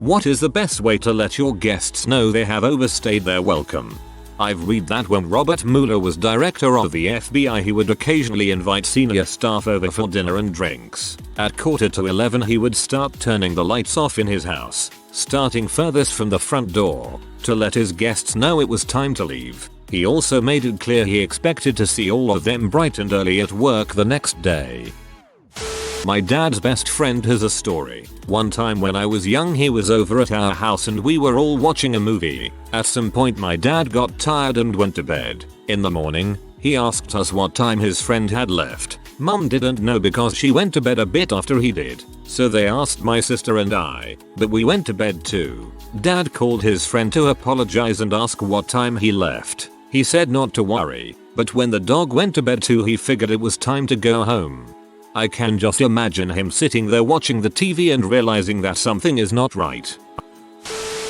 What is the best way to let your guests know they have overstayed their welcome? I've read that when Robert Mueller was director of the FBI he would occasionally invite senior staff over for dinner and drinks. At 10:45 he would start turning the lights off in his house, starting furthest from the front door, to let his guests know it was time to leave. He also made it clear he expected to see all of them bright and early at work the next day. My dad's best friend has a story. One time when I was young he was over at our house and we were all watching a movie. At some point my dad got tired and went to bed. In the morning, he asked us what time his friend had left. Mum didn't know because she went to bed a bit after he did. So they asked my sister and I, but we went to bed too. Dad called his friend to apologize and ask what time he left. He said not to worry, but when the dog went to bed too he figured it was time to go home. I can just imagine him sitting there watching the TV and realizing that something is not right.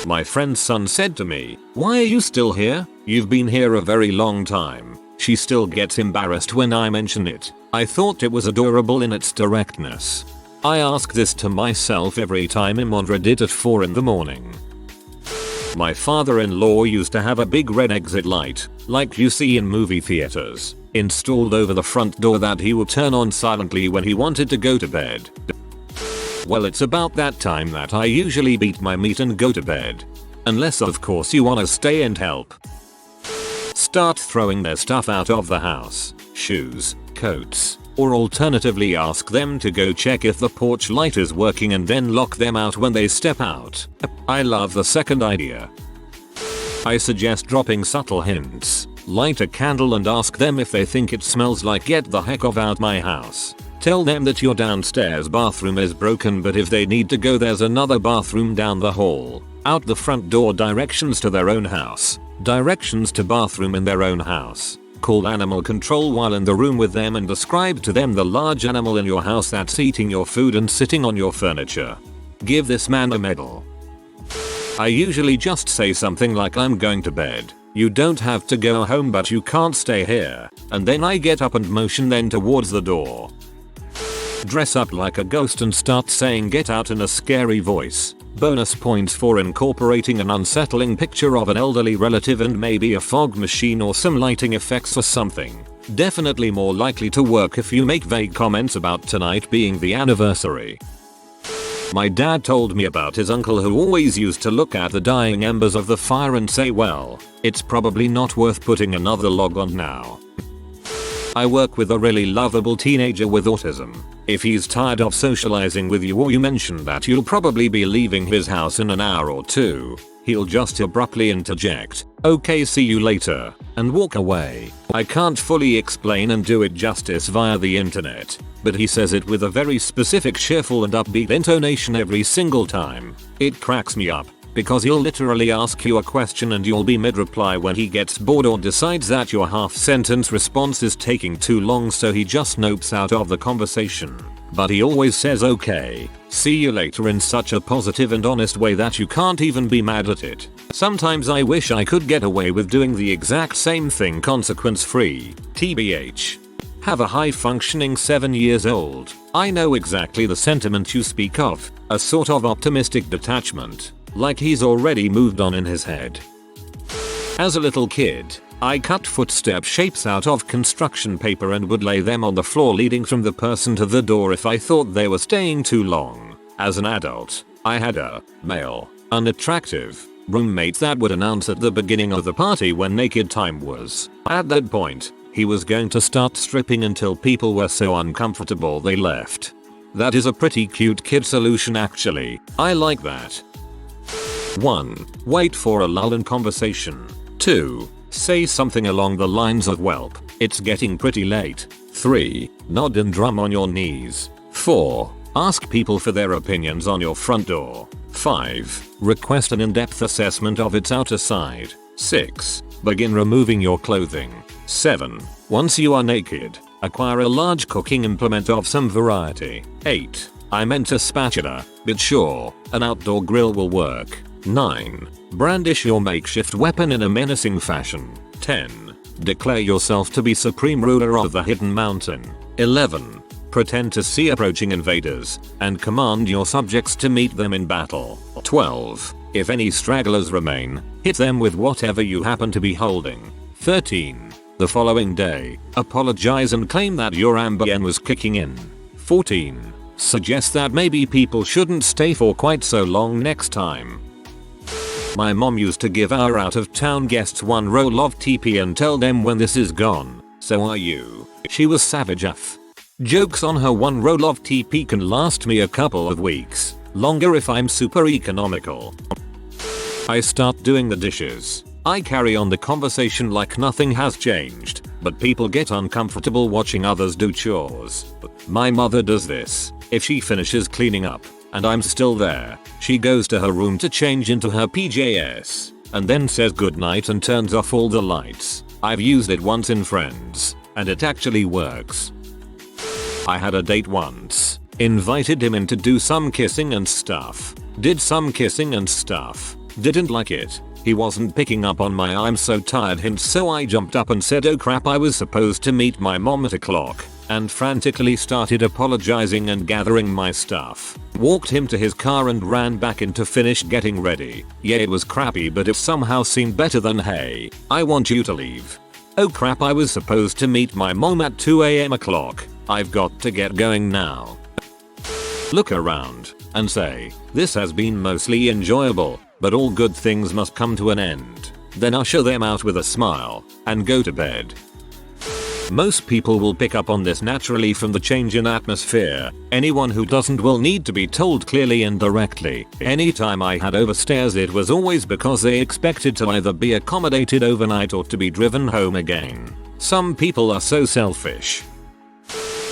My friend's son said to me, "Why are you still here? You've been here a very long time." She still gets embarrassed when I mention it. I thought it was adorable in its directness. I ask this to myself every time Imondra did at 4 in the morning. My father-in-law used to have a big red exit light, like you see in movie theaters, installed over the front door that he would turn on silently when he wanted to go to bed. Well, it's about that time that I usually beat my meat and go to bed. Unless of course you wanna stay and help. Start throwing their stuff out of the house, shoes, coats, or alternatively ask them to go check if the porch light is working and then lock them out when they step out. I love the second idea. I suggest dropping subtle hints. Light a candle and ask them if they think it smells like "get the heck of out my house." Tell them that your downstairs bathroom is broken, but if they need to go there's another bathroom down the hall. Out the front door, directions to their own house. Directions to bathroom in their own house. Call animal control while in the room with them and describe to them the large animal in your house that's eating your food and sitting on your furniture. Give this man a medal. I usually just say something like, "I'm going to bed. You don't have to go home but you can't stay here," and then I get up and motion them towards the door. Dress up like a ghost and start saying "get out" in a scary voice. Bonus points for incorporating an unsettling picture of an elderly relative and maybe a fog machine or some lighting effects or something. Definitely more likely to work if you make vague comments about tonight being the anniversary. My dad told me about his uncle who always used to look at the dying embers of the fire and say, "Well, it's probably not worth putting another log on now." I work with a really lovable teenager with autism. If he's tired of socializing with you or you mention that you'll probably be leaving his house in an hour or two, he'll just abruptly interject, "Okay, see you later," and walk away. I can't fully explain and do it justice via the internet, but he says it with a very specific cheerful and upbeat intonation every single time. It cracks me up, because he'll literally ask you a question and you'll be mid-reply when he gets bored or decides that your half-sentence response is taking too long, so he just nopes out of the conversation. But he always says "okay, see you later" in such a positive and honest way that you can't even be mad at it. Sometimes I wish I could get away with doing the exact same thing consequence-free. TBH. Have a high-functioning 7 years old. I know exactly the sentiment you speak of, a sort of optimistic detachment. Like he's already moved on in his head. As a little kid, I cut footstep shapes out of construction paper and would lay them on the floor leading from the person to the door if I thought they were staying too long. As an adult, I had a male, unattractive roommate that would announce at the beginning of the party when naked time was. At that point, he was going to start stripping until people were so uncomfortable they left. That is a pretty cute kid solution actually. I like that. 1. Wait for a lull in conversation. 2. Say something along the lines of "Welp, it's getting pretty late." 3. Nod and drum on your knees. 4. Ask people for their opinions on your front door. 5. Request an in-depth assessment of its outer side. 6. Begin removing your clothing. 7. Once you are naked, acquire a large cooking implement of some variety. 8. I meant a spatula, but sure, an outdoor grill will work. 9. Brandish your makeshift weapon in a menacing fashion. 10. Declare yourself to be supreme ruler of the hidden mountain. 11. Pretend to see approaching invaders and command your subjects to meet them in battle. 12. If any stragglers remain, hit them with whatever you happen to be holding. 13. The following day, apologize and claim that your Ambien was kicking in. 14. Suggest that maybe people shouldn't stay for quite so long next time. My mom used to give our out of town guests one roll of TP and tell them when this is gone, so are you. She was savage AF. Jokes on her, one roll of TP can last me a couple of weeks, longer if I'm super economical. I start doing the dishes. I carry on the conversation like nothing has changed, but people get uncomfortable watching others do chores. My mother does this. If she finishes cleaning up and I'm still there, she goes to her room to change into her PJs and then says goodnight and turns off all the lights. I've used it once in Friends and it actually works. I had a date once. Invited him in to do some kissing and stuff. Did some kissing and stuff. Didn't like it. He wasn't picking up on my "I'm so tired" hint, so I jumped up and said, "Oh crap, I was supposed to meet my mom at o'clock," and frantically started apologizing and gathering my stuff. Walked him to his car and ran back in to finish getting ready. Yeah, it was crappy, but it somehow seemed better than "Hey, I want you to leave." Oh crap, I was supposed to meet my mom at 2 AM o'clock. I've got to get going now. Look around and say, this has been mostly enjoyable, but all good things must come to an end. Then usher them out with a smile and go to bed. Most people will pick up on this naturally from the change in atmosphere. Anyone who doesn't will need to be told clearly and directly. Anytime I had overstayers, it was always because they expected to either be accommodated overnight or to be driven home again. Some people are so selfish.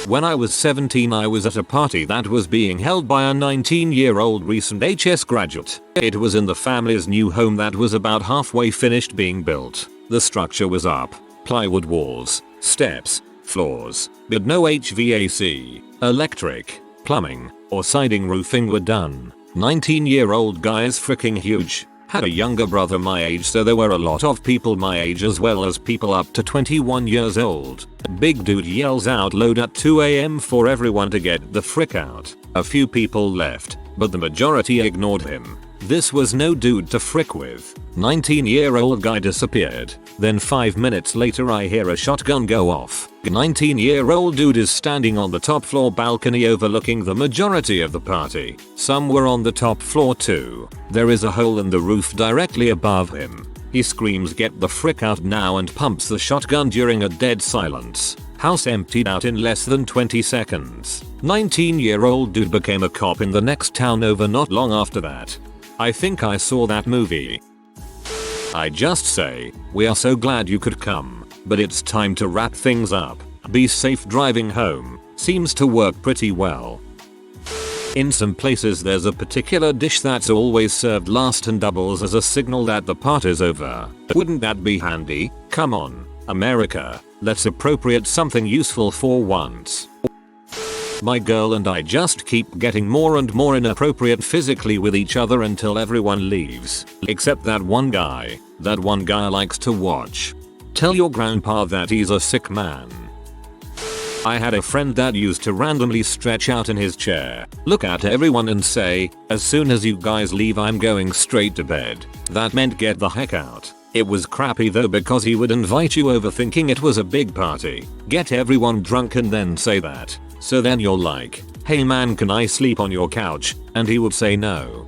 When I was 17, I was at a party that was being held by a 19-year-old recent HS graduate. It was in the family's new home that was about halfway finished being built. The structure was up, plywood walls, steps, floors, but no HVAC, electric, plumbing, or siding roofing were done. 19-year-old guy is freaking huge. Had a younger brother my age, so there were a lot of people my age as well as people up to 21 years old. Big dude yells out loud at 2 AM for everyone to get the frick out. A few people left, but the majority ignored him. This was no dude to frick with. 19-year-old guy disappeared. Then 5 minutes later I hear a shotgun go off. 19-year-old dude is standing on the top floor balcony overlooking the majority of the party. Some were on the top floor too. There is a hole in the roof directly above him. He screams, "Get the frick out now," and pumps the shotgun during a dead silence. House emptied out in less than 20 seconds. 19-year-old dude became a cop in the next town over not long after that. I think I saw that movie. I just say, we are so glad you could come, but it's time to wrap things up. Be safe driving home. Seems to work pretty well. In some places there's a particular dish that's always served last and doubles as a signal that the party's over. Wouldn't that be handy? Come on, America, let's appropriate something useful for once. My girl and I just keep getting more and more inappropriate physically with each other until everyone leaves. Except that one guy. That one guy likes to watch. Tell your grandpa that he's a sick man. I had a friend that used to randomly stretch out in his chair, look at everyone and say, "As soon as you guys leave, I'm going straight to bed." That meant get the heck out. It was crappy though, because he would invite you over thinking it was a big party, get everyone drunk and then say that. So then you're like, "Hey man, can I sleep on your couch?" And he would say no.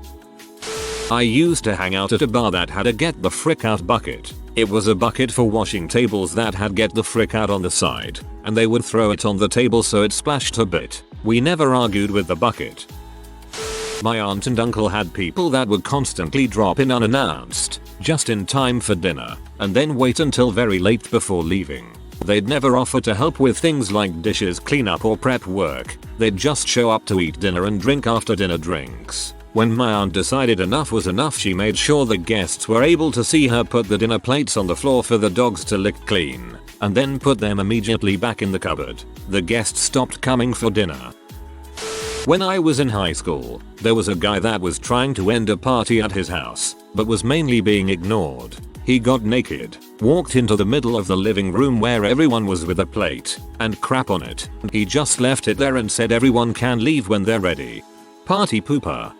I used to hang out at a bar that had a get the frick out bucket. It was a bucket for washing tables that had get the frick out on the side, and they would throw it on the table so it splashed a bit. We never argued with the bucket. My aunt and uncle had people that would constantly drop in unannounced, just in time for dinner, and then wait until very late before leaving. They'd never offer to help with things like dishes, cleanup or prep work. They'd just show up to eat dinner and drink after dinner drinks. When my aunt decided enough was enough, she made sure the guests were able to see her put the dinner plates on the floor for the dogs to lick clean, and then put them immediately back in the cupboard. The guests stopped coming for dinner. When I was in high school, there was a guy that was trying to end a party at his house, but was mainly being ignored. He got naked, walked into the middle of the living room where everyone was with a plate, and crap on it. He just left it there and said everyone can leave when they're ready. Party pooper.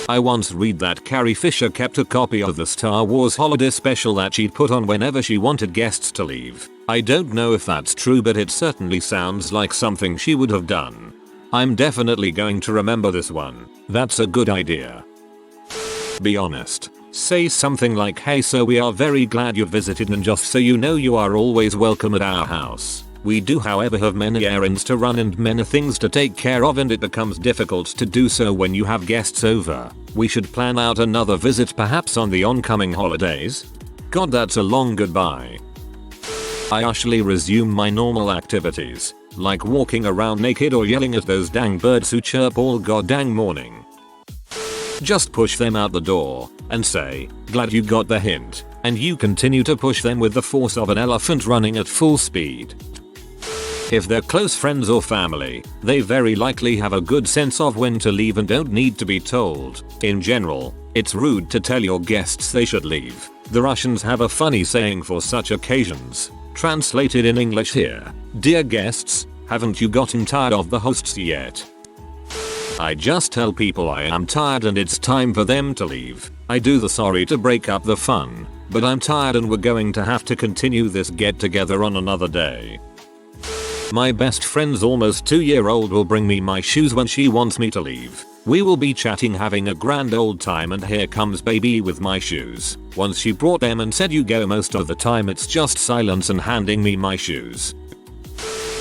I once read that Carrie Fisher kept a copy of the Star Wars holiday special that she'd put on whenever she wanted guests to leave. I don't know if that's true, but it certainly sounds like something she would have done. I'm definitely going to remember this one. That's a good idea. Be honest. Say something like, hey, so we are very glad you visited, and just so you know, you are always welcome at our house. We do however have many errands to run and many things to take care of, and it becomes difficult to do so when you have guests over. We should plan out another visit perhaps on the oncoming holidays. God, that's a long goodbye. I usually resume my normal activities, like walking around naked or yelling at those dang birds who chirp all goddamn morning. Just push them out the door and say, glad you got the hint, and you continue to push them with the force of an elephant running at full speed. If they're close friends or family, they very likely have a good sense of when to leave and don't need to be told. In general, it's rude to tell your guests they should leave. The Russians have a funny saying for such occasions. Translated in English here: dear guests, haven't you gotten tired of the hosts yet? I just tell people I am tired and it's time for them to leave. I do the sorry to break up the fun, but I'm tired and we're going to have to continue this get together on another day. My best friend's almost 2-year-old will bring me my shoes when she wants me to leave. We will be chatting, having a grand old time, and here comes baby with my shoes. Once she brought them and said you go, most of the time it's just silence and handing me my shoes.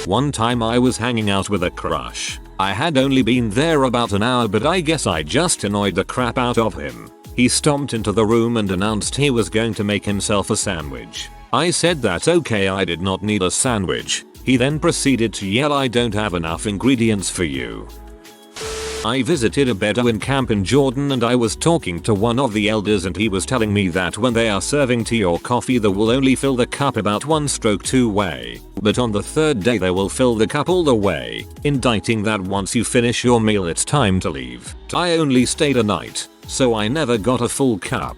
One time I was hanging out with a crush. I had only been there about an hour, but I guess I just annoyed the crap out of him. He stomped into the room and announced he was going to make himself a sandwich. I said that's okay, I did not need a sandwich. He then proceeded to yell, I don't have enough ingredients for you. I visited a Bedouin camp in Jordan and I was talking to one of the elders and he was telling me that when they are serving tea or coffee they will only fill the cup about 1 stroke 2 way, but on the 3rd day they will fill the cup all the way, indicating that once you finish your meal it's time to leave. I only stayed a night, so I never got a full cup.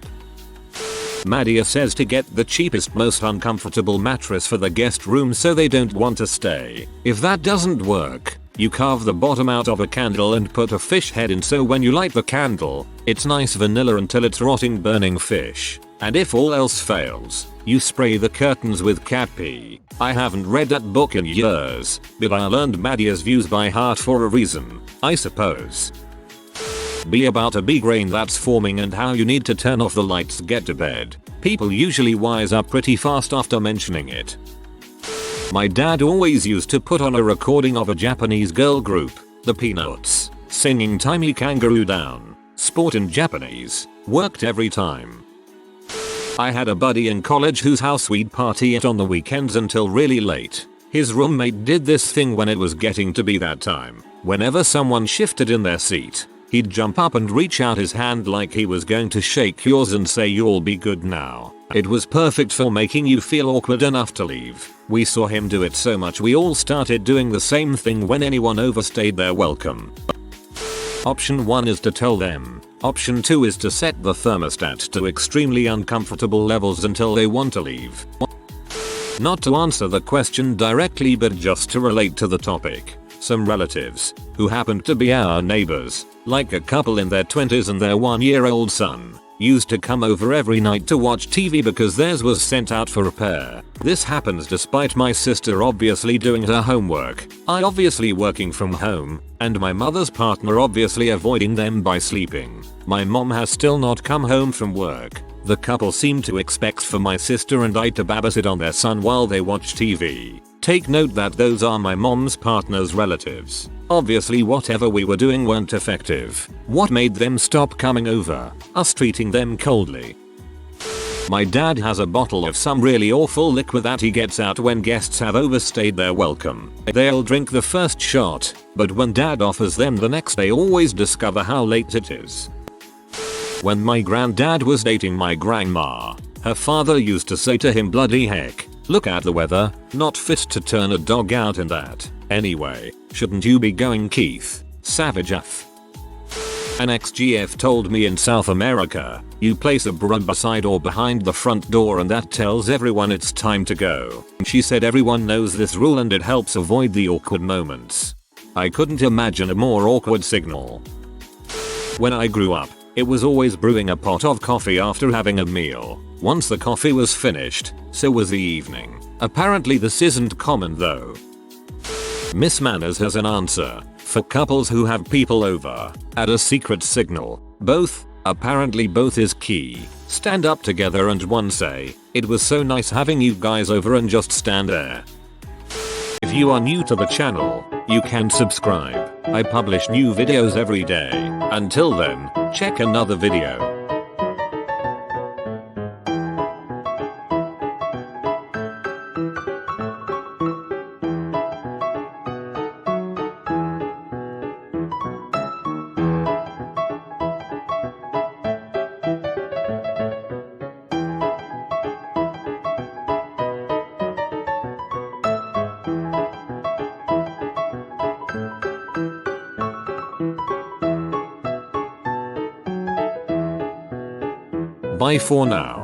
Madia says to get the cheapest, most uncomfortable mattress for the guest room so they don't want to stay. If that doesn't work, you carve the bottom out of a candle and put a fish head in, so when you light the candle, it's nice vanilla until it's rotting burning fish. And if all else fails, you spray the curtains with cat pee. I haven't read that book in years, but I learned Madia's views by heart for a reason, I suppose. Be about a big rain that's forming and how you need to turn off the lights to get to bed. People usually wise up pretty fast after mentioning it. My dad always used to put on a recording of a Japanese girl group, the Peanuts, singing Timey Kangaroo Down. Sport in Japanese. Worked every time. I had a buddy in college whose house we'd party at on the weekends until really late. His roommate did this thing when it was getting to be that time. Whenever someone shifted in their seat, he'd jump up and reach out his hand like he was going to shake yours and say, you'll be good now. It was perfect for making you feel awkward enough to leave. We saw him do it so much we all started doing the same thing when anyone overstayed their welcome. Option 1 is to tell them. Option 2 is to set the thermostat to extremely uncomfortable levels until they want to leave. Not to answer the question directly, but just to relate to the topic. Some relatives, who happened to be our neighbors, like a couple in their 20s and their 1-year-old son, used to come over every night to watch TV because theirs was sent out for repair. This happens despite my sister obviously doing her homework, I obviously working from home, and my mother's partner obviously avoiding them by sleeping. My mom has still not come home from work. The couple seemed to expect for my sister and I to babysit on their son while they watch TV. Take note that those are my mom's partner's relatives. Obviously whatever we were doing weren't effective. What made them stop coming over? Us treating them coldly. My dad has a bottle of some really awful liquor that he gets out when guests have overstayed their welcome. They'll drink the first shot, but when dad offers them the next they always discover how late it is. When my granddad was dating my grandma, her father used to say to him, bloody heck, look at the weather, not fit to turn a dog out in that. Anyway, shouldn't you be going, Keith? Savage F. An ex-GF told me in South America, you place a bra beside or behind the front door and that tells everyone it's time to go. She said everyone knows this rule and it helps avoid the awkward moments. I couldn't imagine a more awkward signal. When I grew up, it was always brewing a pot of coffee after having a meal. Once the coffee was finished, so was the evening. Apparently this isn't common though. Miss Manners has an answer for couples who have people over. Add a secret signal. Both. Apparently both is key. Stand up together and one say, "It was so nice having you guys over," and just stand there. If you are new to the channel, you can subscribe. I publish new videos every day. Until then, check another video. Bye for now.